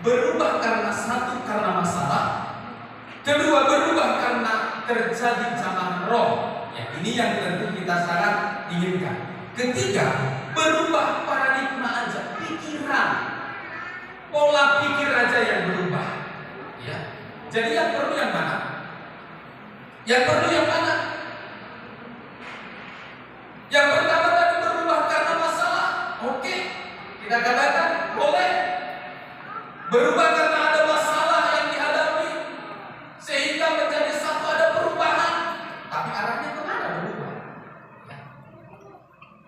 berubah karena satu, karena masalah. Kedua, berubah karena terjadi zaman roh. Ya, ini yang tentu kita sangat inginkan. Ketiga, berubah paradigma aja, pikiran, pola pikir aja yang berubah. Ya, jadi yang perlu yang mana? Yang perlu yang mana? Yang pertama tadi berubah karena masalah. Oke, kita katakan boleh. Berubah karena ada masalah yang dihadapi, sehingga menjadi satu, ada perubahan. Tapi arahnya kemana berubah? Ya.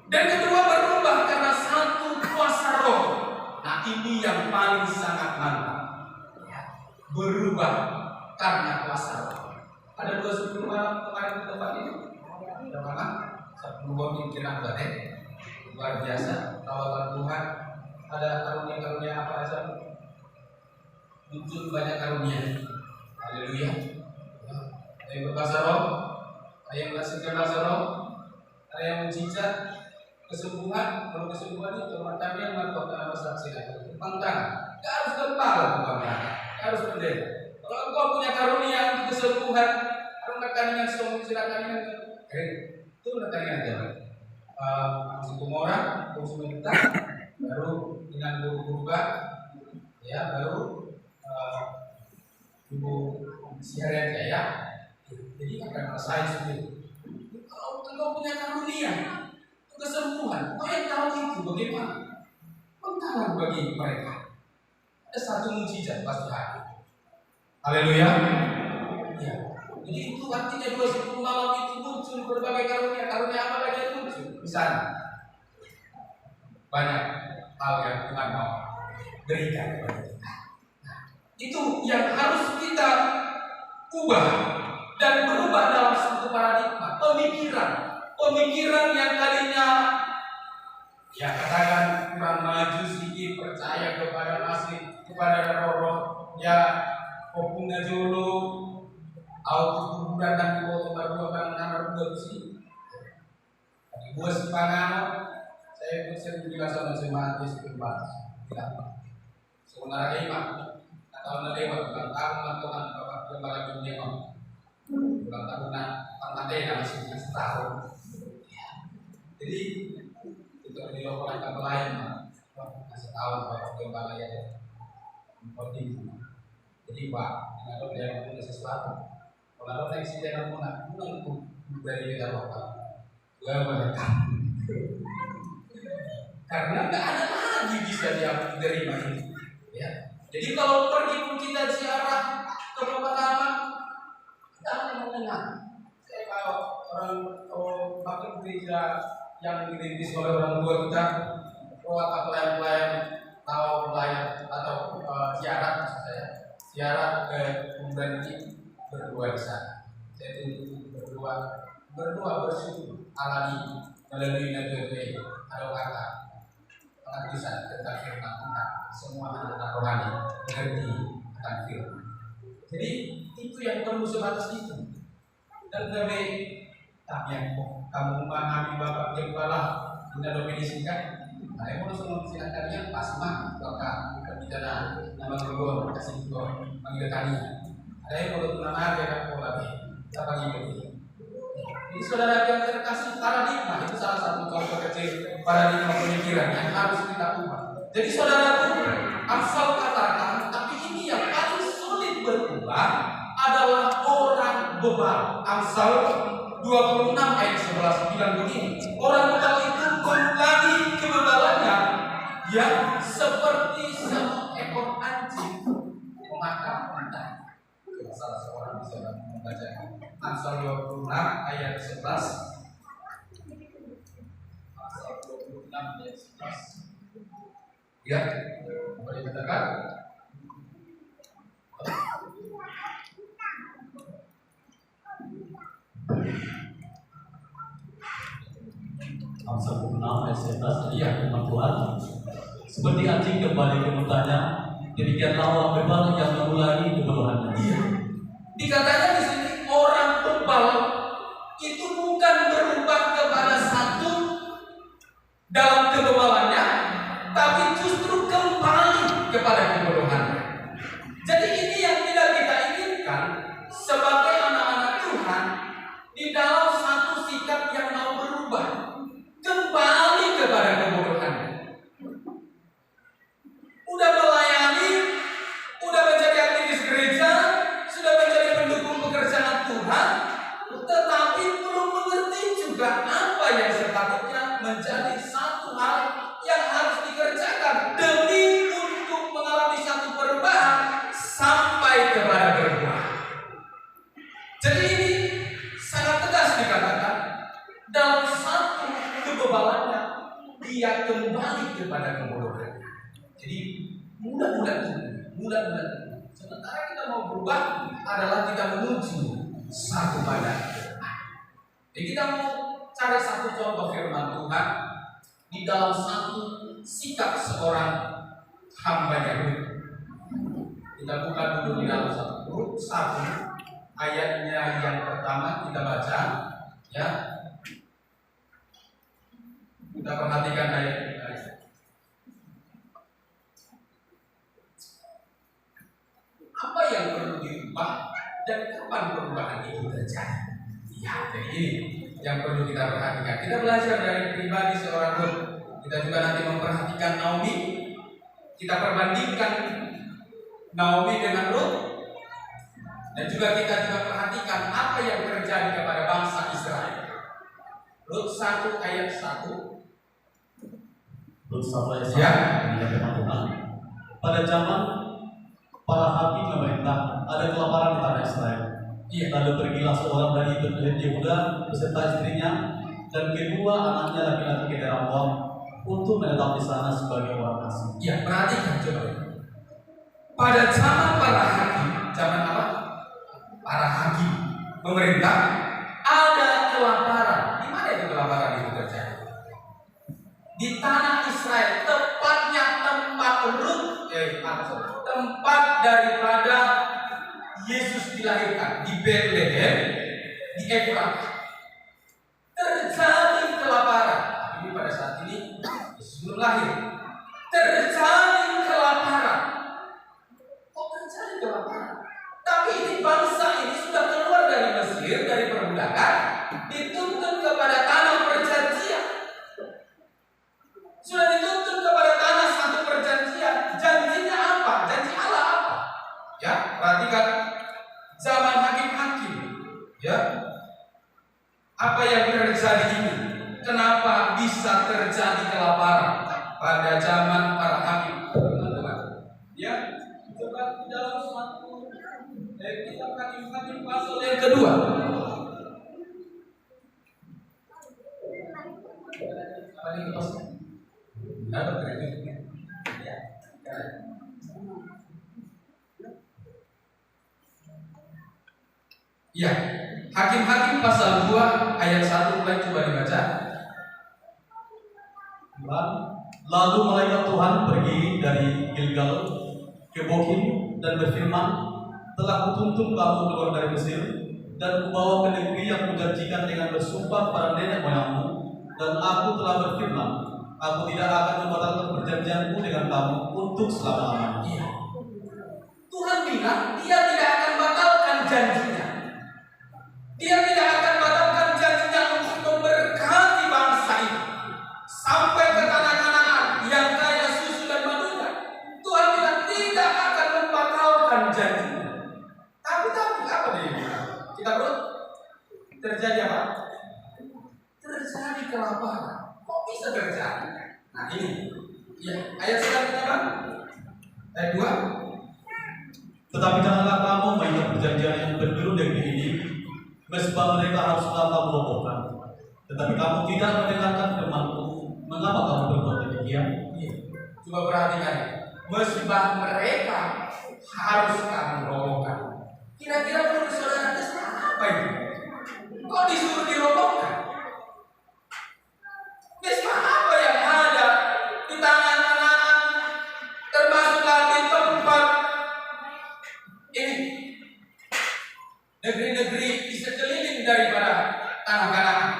Dan kedua, berubah karena satu, kuasa roh. Nah, ini yang paling sangat mantap. Ya. Berubah karena kuasa roh. Ada 2 suku malam kemarin di tempat ini. Ada mana? 10 pimpinan badai. Luar biasa. Tawaran Tuhan. Ada karunia-karunia apa aja? Muncul banyak karunia. Haleluya. Ada yang berbahasa roh, ada yang menafsirkan bahasa roh, ada yang mujizat, kesembuhan. Kalau kesembuhan itu matanya mantap dalam saksi itu. Pangkang. Gak harus kepala bukan. Gak harus pendeta. Kalau engkau punya karunia untuk kesembuhan, dengan silakan itu letaknya aja. Masuk orang, konsumen baru dengan berubah, ya baru ibu siaran ya. Jadi akan selesai sendiri. Kalau engkau punya karunia kesembuhan, kau yang tahu itu bagaimana? Pengalaman bagi mereka. Ada satu mujizat pasti ada. Haleluya. Ya. Jadi itu artinya 2 suku malam itu muncul berbagai karunia. Karunia apa lagi yang muncul? Misalnya banyak hal yang Tuhan mau berikan kepada kita. Itu yang harus kita ubah dan berubah dalam satu paradigma pemikiran yang tadinya ya katakan kurang maju sedikit, percaya kepada masih kepada roh ya popuna jolo auto kuburan dan dibawa baru akan nomor 2 sih. Di buah Sipangano saya sering juga sama jemaat di setempat. Sebenarnya imam tahun lewat bukan tahun Tuhan Bapak Gembala Dunia bukan tahun Tantadena masih setahun. Jadi itu di lokal kapal lain masih tahun Bapak Gembala ya penting. Jadi Pak ada yang punya sesuatu. Kalau ada yang tidak mau dari kita lokal, gak mereka. Karena nggak ada lagi bisa diterima ini. Ya. Jadi kalau pergi pun kita ziarah ke pemakaman, kita hanya mendengar. Saya kalau orang pakai gereja yang dirintis oleh orang tua kita, pelayan-pelayan tahu pelayan atau ziarah maksud saya, ziarah ke kuburan ini berdua di sana. Saya itu berdua bersyukur alami melalui nabi ada kata penghabisan tentang firman Tuhan. Semua anak rohani mengerti akan firman. Jadi itu yang perlu sebatas itu. Dan kami yang kamu memahami Bapak Gembala tidak definisikan. Saya mau semua silakan yang pas mah Bapak kita nama guru kasih guru panggil kalian. Ada yang perlu tunangan dengan pola B. Kita panggil ini. Jadi saudara yang terkasih paradigma itu salah satu contoh kecil paradigma pemikiran yang harus kita ubah. Jadi saudara Amsal katakan, tapi ini yang paling sulit berubah adalah orang bebal. Amsal 26 ayat 11 bilang begini, orang bebal itu mengulangi kebebalannya yang seperti seekor anjing memakan unta. Salah seorang bisa membaca Amsal 26 ayat 11. Amsal 26 ayat 11. Ya, boleh dikatakan. Amsal 26 ayat 11. Iya, firman Tuhan. Seperti anjing kembali ke mutanya, demikianlah orang bebal yang mengulangi kebodohannya. Iya. Dikatakan di sini orang bebal itu bukan berubah kepada satu dalam kebebalannya, tapi justru kembali kepada kebodohannya. selanjutnya menjadi satu hal yang harus dikerjakan demi untuk mengalami satu perubahan sampai kepada berbuah. Jadi ini sangat tegas dikatakan dalam satu kebebalannya dia kembali kepada kebodohan. Jadi mudah-mudahan sementara kita mau berubah adalah kita menuju satu badan. Jadi kita mau cari satu contoh firman Tuhan di dalam satu sikap seorang hambanya Rut. Kita buka dulu di dalam Rut 1 ayatnya yang pertama kita baca, ya. Kita perhatikan ayat. Apa yang perlu dirubah dan kapan perubahan itu terjadi? Ya, jadi ini yang perlu kita perhatikan. Kita belajar dari pribadi seorang Rut. Kita juga nanti memperhatikan Naomi. Kita perbandingkan Naomi dengan Rut. Dan juga kita perhatikan apa yang terjadi kepada bangsa Israel. Rut 1 ayat 1. Rut 1 ayat 1. Ya. Tuhan. Pada zaman para hakim memerintah, ada kelaparan di tanah Israel. Iya. Lalu pergilah seorang dari Betlehem Yehuda beserta istrinya dan kedua anaknya laki-laki ke daerah Moab untuk menetap di sana sebagai orang asing. Ya, perhatikan coba. Pada zaman para hakim, zaman apa? Para hakim memerintah, ada kelaparan. Di mana itu kelaparan itu terjadi? Di tanah Israel, tepatnya tempat tempat daripada Yesus dilahirkan di Bethlehem, di Efratah. Terjadi kelaparan. Ini pada saat ini Yesus belum lahir. Terjadi kelaparan. Kok terjadi kelaparan? Tapi ini bangsa ini sudah keluar dari Mesir, dari perbudakan, dituntun kepada tanah perjanjian. Sudah dituntun kepada tanah satu perjanjian. Janjinya apa? Janji Allah apa? Ya, perhatikan zaman hakim-hakim. Ya, apa yang terjadi ini? Kenapa bisa terjadi kelaparan pada zaman para hakim? Teman-teman, ya, coba di dalam suatu kitab hakim-hakim pasal yang kedua. Apa ini pasal? Ada kredit. Ya. Ya, Hakim-hakim pasal 2 ayat 1 mulai coba dibaca. Lalu malaikat Tuhan pergi dari Gilgal ke Bokim dan berfirman, telah kutuntun kamu keluar dari Mesir dan kubawa ke negeri yang kujanjikan dengan bersumpah pada nenek moyangmu, dan aku telah berfirman, aku tidak akan membatalkan perjanjianku dengan kamu untuk selama-lamanya. Iya. Tuhan bilang dia tidak akan batalkan janjinya. Dia tidak akan batalkan janjinya untuk memberkati bangsa ini sampai ke tanah Kanaan yang kaya susu dan madunya. Tuhan bilang tidak akan membatalkan janjinya. Tapi apa dia bilang? Kita bro, terjadi apa? Terjadi kelaparan. Kok bisa terjadi? Nah ini, ya, ayat selanjutnya Bang. Ayat 2. Tetapi janganlah kamu mengingat perjanjian yang berdulu negeri ini, sebab mereka harus kamu robohkan. Tetapi kamu tidak mendengarkan firman-Ku. Mengapa kamu berbuat demikian? Coba perhatikan, mesbah mereka harus kamu robohkan. Kira-kira menurut saudara apa itu? Kok disuruh dirobohkan? Mesbah apa yang ada di tanah Kanaan, termasuk lagi tempat ini negeri-negeri di sekeliling daripada tanah Kanaan.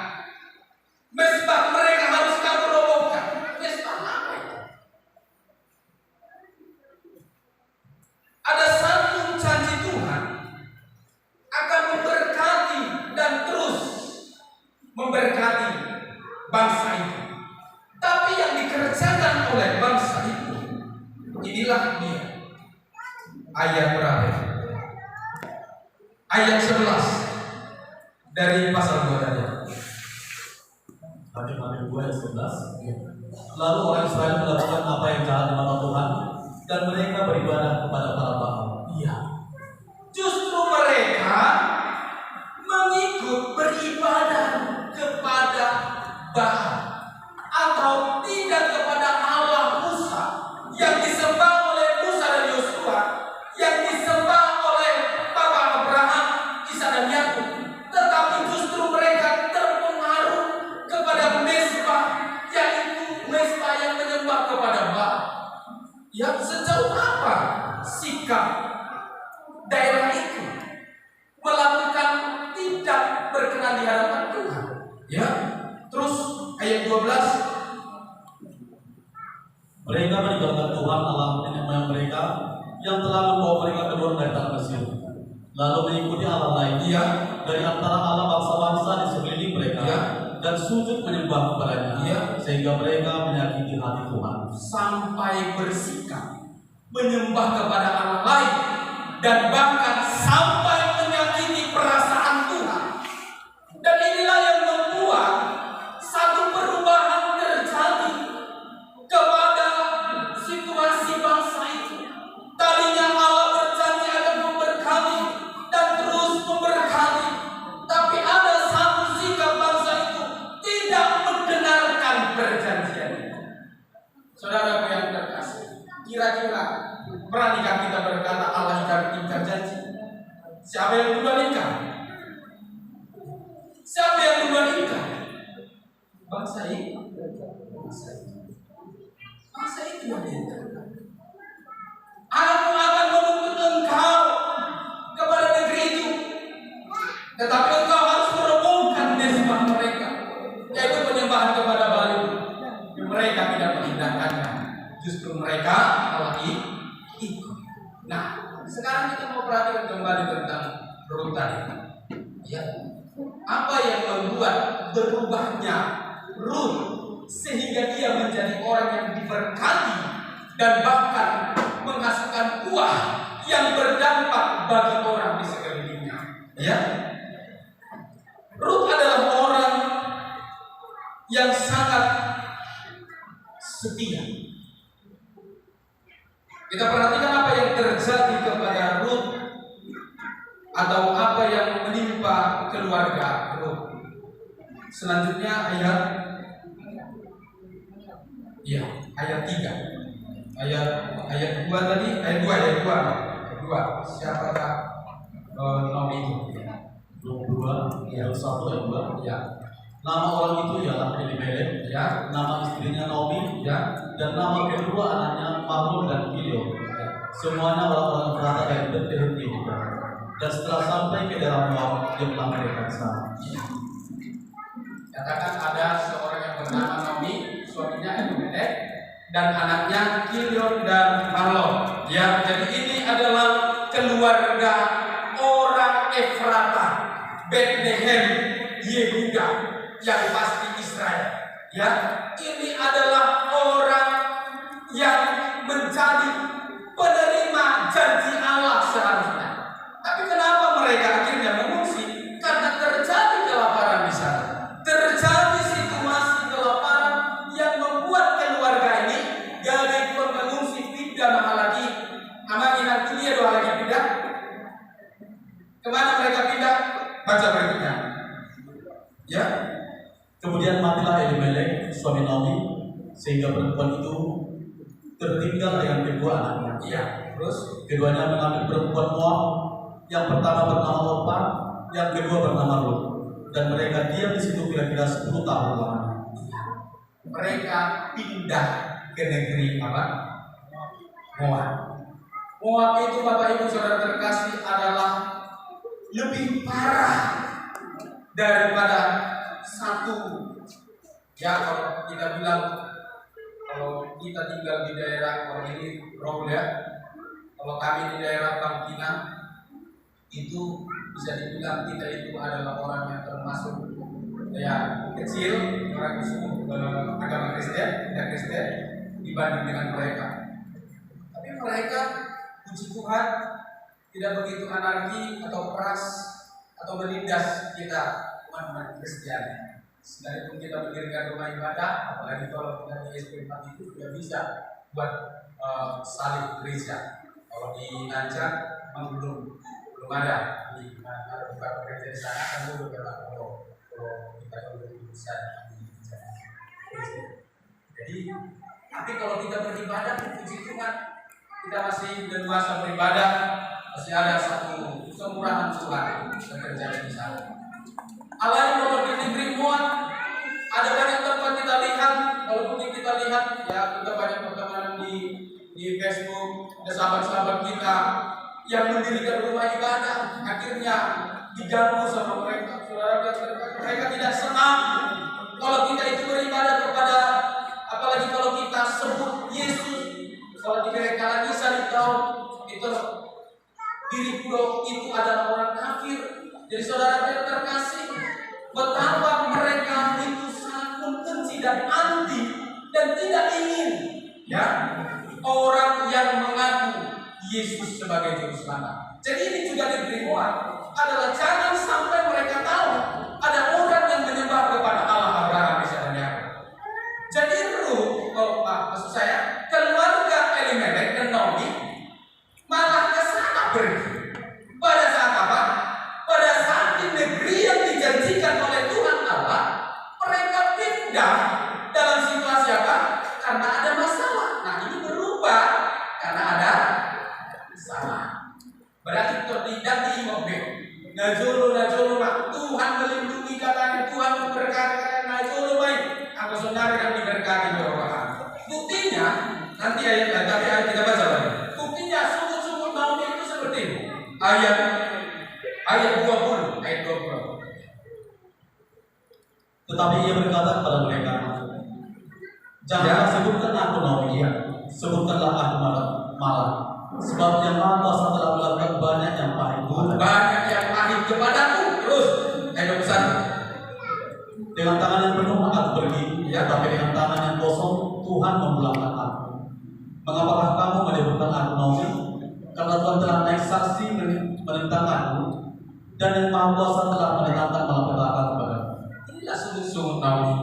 Mesbah mereka harus kamu robohkan. Mesbah apa itu? Ada satu janji Tuhan akan memberkati dan terus memberkati bangsa itu. Tapi yang dikerjakan oleh bangsa itu, inilah dia. Ayat berapa? Ayat 11 dari pasal 2 tadi. Bagi Matius 2 ayat 11. Lalu orang Israel melakukan apa yang jahat di mata Tuhan dan mereka beribadah kepada para baal. Iya. Justru mereka mengikut beribadah kepada Baal atau tidak kepada Allah Musa yang disembah oleh Musa dan Yosua, yang disembah oleh Bapak Abraham, Isa dan Yakub, tetapi justru mereka terpengaruh kepada mezbah, yaitu mezbah yang menyembah kepada Baal. Ya, sejauh apa sikap daerah itu melakukan tidak berkenan di hadapan Tuhan? Ya, terus ayat 12. Mereka meninggalkan Tuhan Allah nenek moyang mereka yang telah membawa mereka keluar dari tanah Mesir, lalu mengikuti Allah lainnya dari antara Allah bangsa-bangsa di sekeliling mereka, dan sujud menyembah kepadanya, sehingga mereka menyakiti hati Tuhan. Sampai bersikap menyembah kepada Allah lain dan bahkan sampai menyakiti perasaan Tuhan. Dan inilah yang membuat satu perubahan terjadi kepada situasi bangsa itu. Tadinya Allah berjanji akan memberkati dan terus memberkati, tapi ada satu sikap bangsa itu tidak mendengarkan perjanjian itu. Saudara yang terkasih, kira-kira beranikah kita berkata Allah ingkar janji? Siapa yang duluan ingkar? Siapa yang duluan ingkar? Bangsa ini. Bangsa itu yang ingkar. Aku akan menuntut engkau kepada negeri itu, tetapi engkau harus merobohkan mezbah mereka, yaitu penyembahan kepada Baal. Mereka tidak mengindahkannya, justru mereka malah ikut. Nah, sekarang kita mau perhatikan kembali tentang Rut tadi. Ya, apa yang membuat berubahnya Rut sehingga dia menjadi orang yang diberkati dan bahkan menghasilkan buah yang berdampak bagi orang di sekelilingnya. Ya, Rut adalah orang yang sangat setia. Kita perhatikan apa yang terjadi kepada Rut atau apa yang menimpa keluarga Rut. Selanjutnya ayat 3. Ayat 2 tadi, ayat 2. Siapakah Naomi itu? 22 ayat 1 ayat 2. Ya. Nama orang itu ialah Elimelek, Ya. nama istrinya Naomi, Ya. dan nama kedua anaknya Mahlon dan Kilion. Semuanya orang-orang berada dari Bethlehem Yehuda. Dan setelah sampai ke daerah Moab, dia pulang mereka ke sana. Katakan ada seorang yang bernama Naomi, suaminya Elimelek, dan anaknya Kilion dan Mahlon. Ya, jadi ini adalah keluarga orang Efrata, Bethlehem Yehuda, yang pasti Israel. Ya, ini adalah orang yang menjadi penerima janji Allah seharusnya. Tapi kenapa mereka akhirnya mengungsi? Karena terjadi kelaparan di sana. Terjadi situasi kelaparan yang membuat keluarga ini dari pengungsi pindah mana lagi? Amani nanti dia dua lagi pindah. Kemana mereka pindah? Baca berikutnya. Ya. Kemudian matilah Elimelek, suami Naomi, sehingga perempuan itu tertinggal dengan kedua anaknya. Iya. Terus Keduanya mengambil perempuan Moab, yang pertama bernama Orpa, yang kedua bernama Rut, dan mereka diam di situ kira-kira 10 tahun lamanya. mereka pindah ke negeri apa? Moab. Moab itu Bapak Ibu Saudara terkasih adalah lebih parah daripada satu. Ya, kalau kita bilang, kalau kita tinggal di daerah, kalau ini Raul ya, kalau kami di daerah Pangkina, itu bisa dibilang kita itu adalah orang yang termasuk ya kecil, orang suku agama Kristen, tidak Kristen dibanding dengan mereka. Tapi mereka, puji Tuhan, tidak begitu anarki atau keras atau menindas kita umat Kristiani. Sekalipun kita mendirikan rumah ibadah, apalagi kalau kita di SP4 itu sudah bisa buat salib gereja. Kalau di Nanjak memang belum ada di bukan gereja di sana kan dulu beberapa kalau kita belum bisa di gereja. Jadi, tapi kalau kita beribadah, puji Tuhan, kita masih leluasa beribadah, masih ada satu kemurahan Tuhan yang terjadi di sana. Alain kalau di negeri Moab ada banyak tempat kita lihat, kalau mungkin kita lihat ya kita banyak pertemanan di Facebook, ada sahabat-sahabat kita yang mendirikan rumah ibadah, akhirnya diganggu sama mereka. Saudara, mereka tidak senang kalau kita itu beribadah kepada, apalagi kalau kita sebut Yesus. Kalau di gereja lagi saya tahu itu diri itu adalah orang kafir. Jadi saudara yang terkasih, betapa mereka itu sangat membenci dan anti dan tidak ingin ya orang yang mengaku Yesus sebagai juru selamat. Jadi ini juga diberi adalah jangan sampai mereka tahu ada orang yang menyembah kepada Allah Abraham, Ishak dan Yakub. Jadi maksud saya keluarga Elimelek dan Naomi malah ke sana pergi. Pada saat apa? Pada saat di negeri yang dijanjikan oleh Tuhan Allah, mereka pindah dalam situasi apa? Karena ada masalah. Nah ini berubah karena ada masalah. Berarti tidak diimobel. Najulu Tuhan melindungi katanya, Tuhan memberkati najulu baik. Aku saudara yang diberkati berrohan. Buktinya nanti ayat kita baca lagi. Buktinya sungguh-sungguh Naomi itu seperti ini. Ayat 20. Tetapi ia berkata kepada mereka, janganlah sebutkan aku Naomi, sebutkanlah aku malah. Sebab yang Maha Kuasa telah melakukan banyak yang pahit kepadaku. Terus ayat 21. Dengan tangan yang penuh aku pergi, tapi dengan tangan yang kosong Tuhan memulangkan aku. Mengapakah kamu menyebutkan aku Naomi? Karena Tuhan telah naik saksi menentang aku, dan yang Maha Kuasa telah menetapkan malapetaka kepadaku. Inilah sungguh-sungguh Naomi.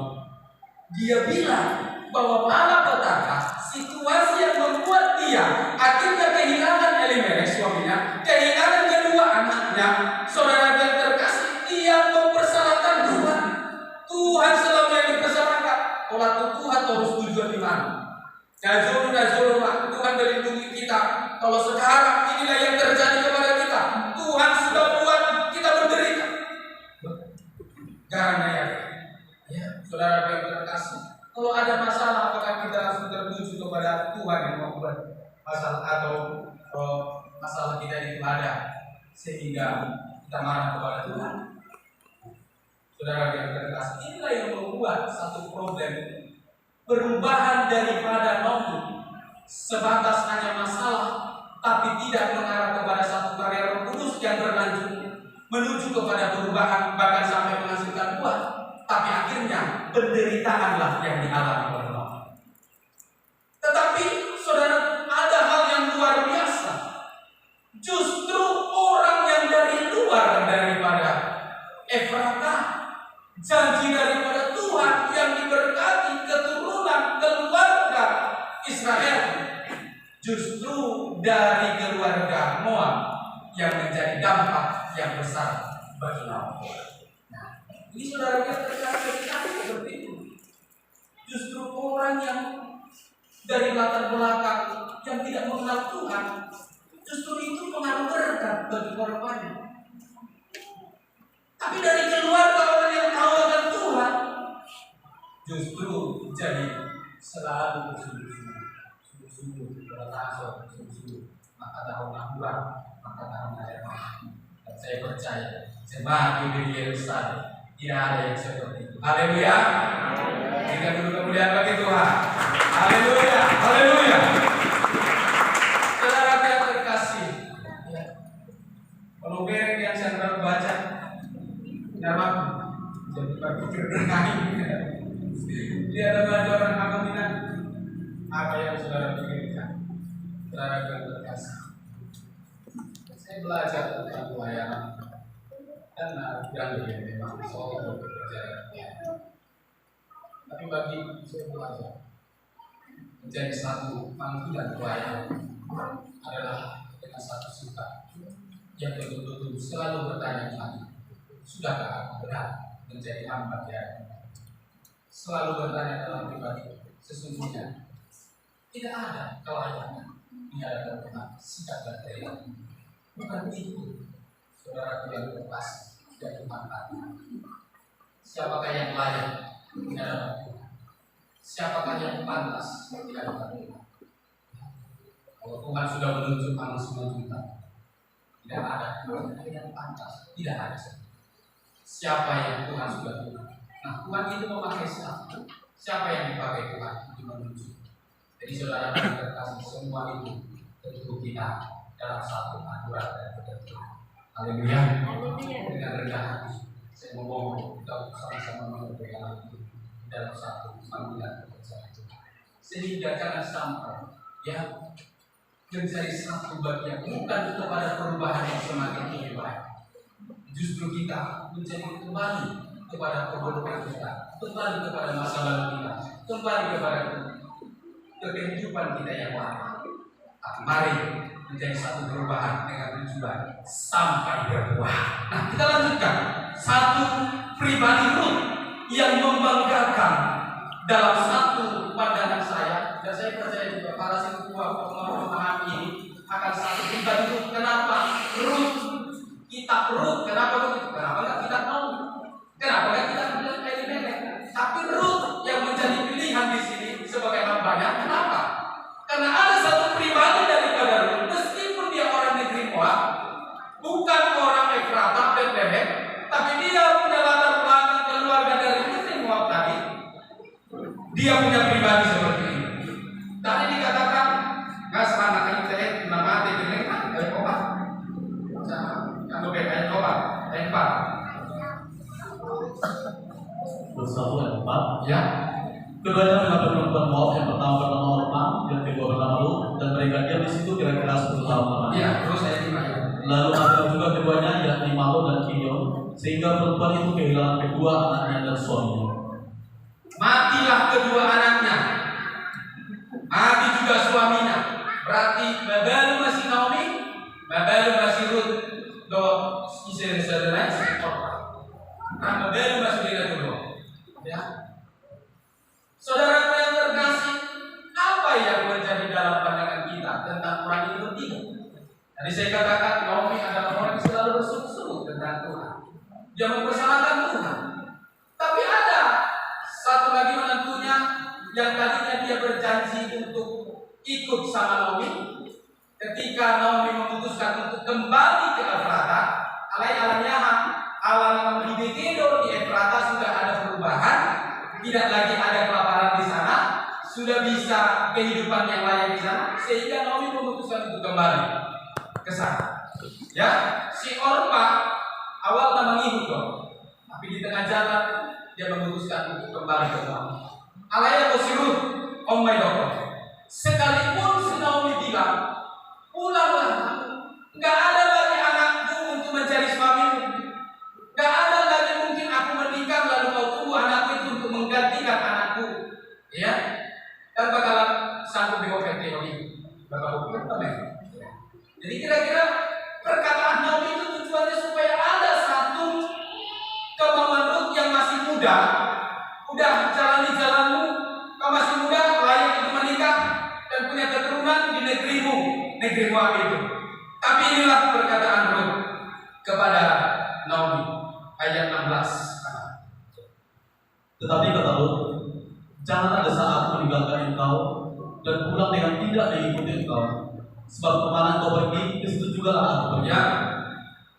Dia bilang bahwa malapetaka, situasi yang membuat dia akhirnya kehilangan Elimelek suaminya, kehilangan kedua anaknya. Saudara yang terkasih, dia mempersalahkan Tuhan. Tuhan selalu yang dipersalahkan. Kalau Tuhan harus tujuan di mana? Najulu, Tuhan melindungi kita. Kalau sekarang inilah yang terjadi kepada kita, Tuhan sudah buat kita menderita. Karena ya, saudara yang terkasih, kalau ada masalah, apakah kita langsung tertuju kepada Tuhan yang membuat masalah atau masalah kita itu ada sehingga kita marah kepada Tuhan? Saudara yang terkasih, inilah yang membuat satu problem perubahan daripada Naomi sebatas hanya masalah, tapi tidak mengarah kepada satu karya Roh Kudus yang berlanjut menuju kepada perubahan bahkan sampai menghasilkan buah. Tapi akhirnya penderitaanlah yang dialami oleh Naomi. Tetapi saudara, ada hal yang luar biasa. Justru orang yang dari luar daripada Efrata, janji daripada Tuhan yang diberkati keturunan keluarga Israel, justru dari keluarga Moab yang menjadi dampak yang besar bagi Naomi. Ini saudara yang terkasih seperti itu. Justru orang yang dari latar belakang yang tidak mengenal Tuhan, justru itu pengaruh berkat bagi korbannya. Tapi dari keluarga orang yang tahu akan Tuhan, justru jadi selalu sungguh-sungguh bertasok, sungguh-sungguh maka tahun abuah, maka tahun air mata. Dan saya percaya semakin di Yerusalem tidak ada yang seperti itu. Haleluya. Kita dulu kemuliaan bagi Tuhan. Haleluya. Haleluya. Saudara yang terkasih, ya. Kalau bereng yang saya baca, nama jadi berpikir berkali. Dia ada baca orang Agamina. Apa yang saudara pikirkan? Saudara yang terkasih, saya belajar tentang pelayanan dan memang soal bekerja. bagi saya belajar menjadi satu panggilan pelayan adalah dengan satu sikap yang betul-betul selalu bertanya lagi, sudahkah aku berat menjadi hamba Tuhan? Selalu bertanya dalam pribadi, sesungguhnya tidak ada kelayakan di hadapan Tuhan, sikap dan perilaku. Bukan itu, saudara yang terkasih dan Tuhan tadi. Siapakah yang layak di hadapan Tuhan? Siapakah yang pantas di hadapan Tuhan? Kalau Tuhan sudah menunjuk manusia kita, tidak ada yang pantas, tidak ada. Siapa yang Tuhan sudah Tuhan? Nah, Tuhan itu memakai siapa? Siapa yang dipakai Tuhan itu menunjuk? Jadi saudara yang terkasih, semua itu tentu kita dalam satu aturan dan ketentuan. Haleluya. Dengan rendah hati saya memohon kita sama-sama mengerjakan itu dalam satu panggilan pekerjaan itu, sehingga jangan sampai ya menjadi satu bagian bukan kepada perubahan yang semakin lebih baik. Justru kita menjadi kembali kepada kebodohan kita, kembali kepada masa lalu kita, kembali kepada kehidupan kita yang lama. Mari menjadi satu perubahan dengan tujuan sampai berbuah. Nah, kita lanjutkan. Satu pribadi Ruth yang membanggakan dalam satu pandangan saya, dan saya percaya juga para siswa memahami ini akan satu pribadi Ruth. Kenapa Ruth? Kitab Ruth, kenapa begitu? Kenapa nggak kitab Naomi? Kenapa nggak kitab Elimelek? Tapi Ruth yang menjadi pilihan di sini sebagai hambanya. Kenapa? Karena ada satu pribadi daripada Ruth, meskipun dia orang negeri Moab, bukan orang Efratah Bethlehem, tapi dia punya latar belakang keluarga dari negeri Moab tadi. Dia punya pribadi seperti ini. Tadi dikatakan nggak serana kayu teh nama teh gini kan kayak obat. Kalau kayak obat, kayak empat. Bersatu yang empat. Ya. Keduanya mengambil perempuan Moab, yang pertama bernama Orpa, yang kedua bernama Ruth, dan mereka diam di situ kira-kira 10 tahun lamanya. Iya, terus saya gimana? Lalu ada juga keduanya, yakni Mahlon dan Kilion, sehingga perempuan itu kehilangan kedua anaknya dan suaminya. Matilah kedua anaknya, mati juga suaminya. Berarti babalu masih Naomi, babalu masih Ruth, do istri saudara Orpa. Nah, babalu masih dia dulu. Ya. Saudara yang terkasih, apa yang menjadi dalam pandangan kita tentang orang ini bertiga? Tadi saya katakan Naomi adalah orang yang selalu berseru-seru tentang Tuhan. Dia mempersalahkan Tuhan. Tapi ada satu lagi menentunya yang tadinya dia berjanji untuk ikut sama Naomi. Ketika Naomi memutuskan untuk kembali ke Efratah, alai-alanya ala di Bekedo di Efratah sudah ada perubahan. Tidak lagi ada kelaparan di sana, sudah bisa kehidupan yang layak di sana, sehingga Naomi memutuskan untuk kembali ke sana. Ya, si Orpa awalnya mengikut dong, tapi di tengah jalan dia memutuskan untuk kembali ke Naomi. Alaya bosiru, oh my God. Sekalipun si Naomi bilang, pulanglah, nggak ada lagi anakku untuk mencari suamimu, nggak ada lagi mungkin aku menikah lalu kau tunggu anakku itu untuk menggantikan anakku, ya, dan bakalan sanggup diopet teori, bakal hukum temen. Jadi kira-kira perkataan Naomi itu tujuannya supaya ada satu kemauan Ruth yang masih muda, udah jalani jalanmu, kau masih muda, layak untuk menikah dan punya keturunan di negerimu, negeri Moab itu. Tapi inilah perkataan Ruth kepada Naomi, ayat 16. Tetapi kata Ruth, jangan ada saat meninggalkan engkau dan pulang dengan tidak mengikuti engkau. Sebab kemana engkau pergi, di situ juga aku pergi. Ya.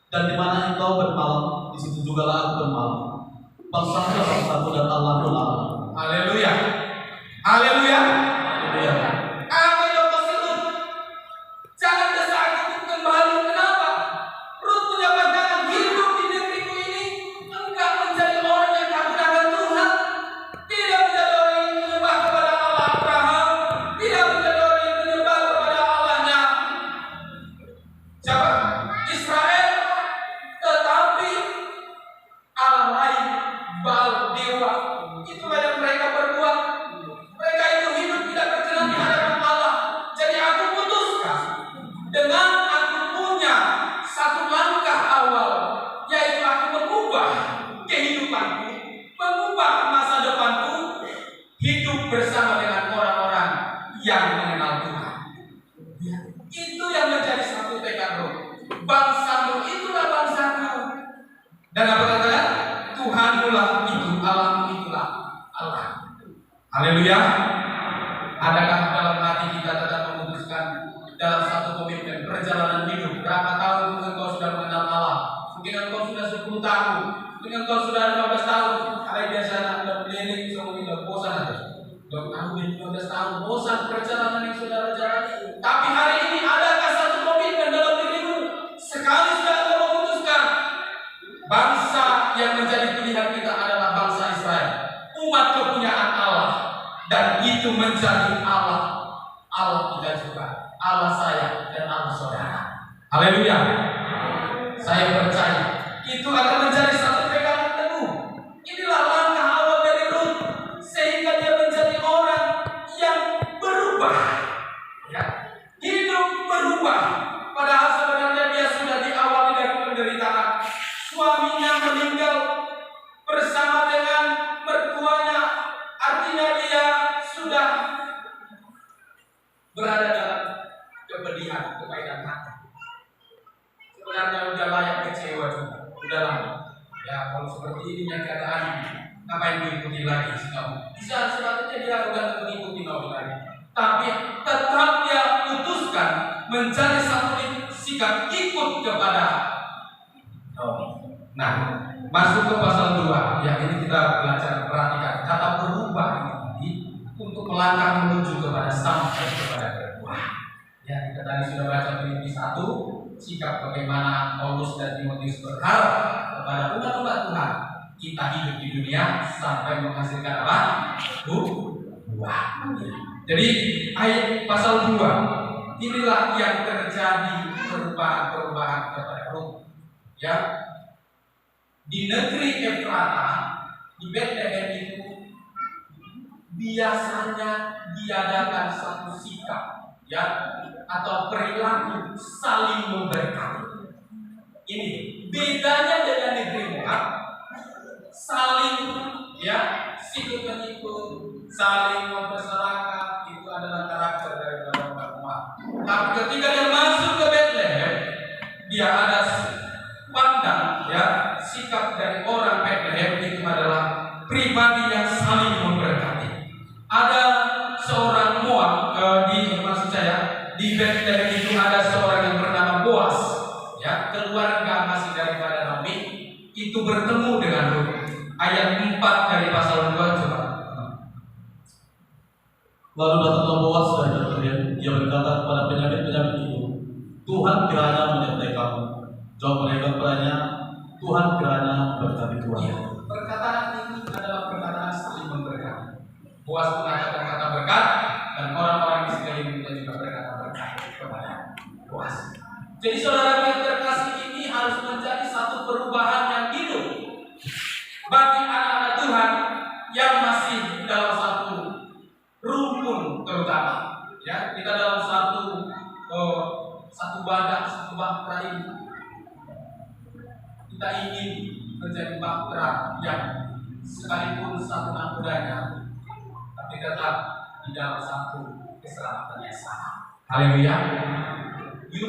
Dan di mana engkau bermalam, di situ juga aku bermalam. Bangsa satu dan Allah pun Allah. Haleluya. Haleluya. Haleluya. Apa yang maksud Ruth? Jangan desak untuk kembali. Kenapa? Ruth punya pandangan hidup di negeriku ini enggak menjadi orang yang menggunakan Tuhan, tidak menjadi orang yang menyembah kepada Allah Abraham, tidak menjadi orang yang menyembah kepada Allahnya siapa? Israel, tetapi Allah lain, Baal, dewa. Itu banyak yang mengenal Tuhan. Ya, itu yang menjadi satu tekad roh. Bangsamu itulah bangsaku. Dan apa katakan? Tuhanmulah itu, Allahmu itulah Allah. Haleluya. Adakah dalam hati kita tetap memutuskan dalam satu komitmen perjalanan hidup? Berapa tahun engkau sudah mengenal Allah? Mungkin engkau sudah 10 tahun, mungkin engkau sudah 15 tahun. Ada biasanya anda keliling, mungkin udah bosan aja. Udah tahun 15 tahun bosan perjalanan yang saudara jalani. Tapi hari ini adakah satu komitmen dalam dirimu? Sekali sudah engkau memutuskan, bangsa yang menjadi pilihan kita adalah bangsa Israel, umat kepunyaan Allah, dan itu menjadi Allah kita juga, Allah saya dan Allah saudara. Haleluya. Saya percaya itu akan menjadi satu pegangan teguh. Inilah langkah awal dari Rut, sehingga dia menjadi orang yang berubah, ya. Hidup berubah. Padahal sebenarnya dia sudah diawali dari penderitaan. Suaminya meninggal bersama dengan mertuanya, artinya dia sudah berada dalam kepedihan, kepahitan hati. Sebenarnya udah layak kecewa juga, udah lama. Ya kalau seperti ini keadaan, ngapain mengikuti lagi sih kamu? Bisa sepatutnya dia udah mengikuti kamu lagi. Tapi tetap dia putuskan menjadi satu sikap ikut kepada Naomi. Nah, masuk ke pasal 2. Ya ini kita belajar perhatikan kata berubah ini untuk melangkah menuju kepada sampai kepada berbuah. Ya kita tadi sudah baca Filipi 1, sikap bagaimana Paulus dan Timotius berharap kepada umat-umat Tuhan kita hidup di dunia sampai menghasilkan apa? Buah. Jadi ayat pasal 2 inilah yang terjadi perubahan-perubahan kepada Ruth. Ya, di negeri Efrata, di Bethlehem itu biasanya diadakan satu sikap, ya, atau perilaku saling memberkati. Ini bedanya dengan negeri Moab, saling, ya, sikut menyikut, saling mempersalahkan, itu adalah karakter dari orang Moab. Tapi ketika dia masuk ke Bethlehem, dia ada pandang, ya, sikap dari orang Bethlehem itu adalah pribadi yang saling memberkati. Ada seorang Moab di Bethlehem itu ada seorang yang bernama Boas, ya, keluarga masih daripada Naomi, itu bertemu dengan Ruth. Ayat 4 dari pasal 2 coba. Lalu datanglah Boas dari Bethlehem, dia berkata kepada penyakit-penyakit itu, Tuhan kiranya menyertai kamu. Jawab mereka kepadanya, Tuhan kiranya memberkati Tuhan. Ya, perkataan ini adalah perkataan saling memberkati. Boas mengatakan kata berkat, dan orang-orang di sekeliling kita juga berkata berkat kepada Boas. Jadi saudara yang terkasih, ini harus menjadi satu perubahan yang hidup bagi anak-anak Tuhan yang masih dalam satu rukun terutama. Ya, kita dalam satu badan, satu bahtera ini. Kita ingin menjadi bahtera yang sekalipun satu nakodanya, tapi tetap di dalam satu keselamatan yang sama. Haleluya.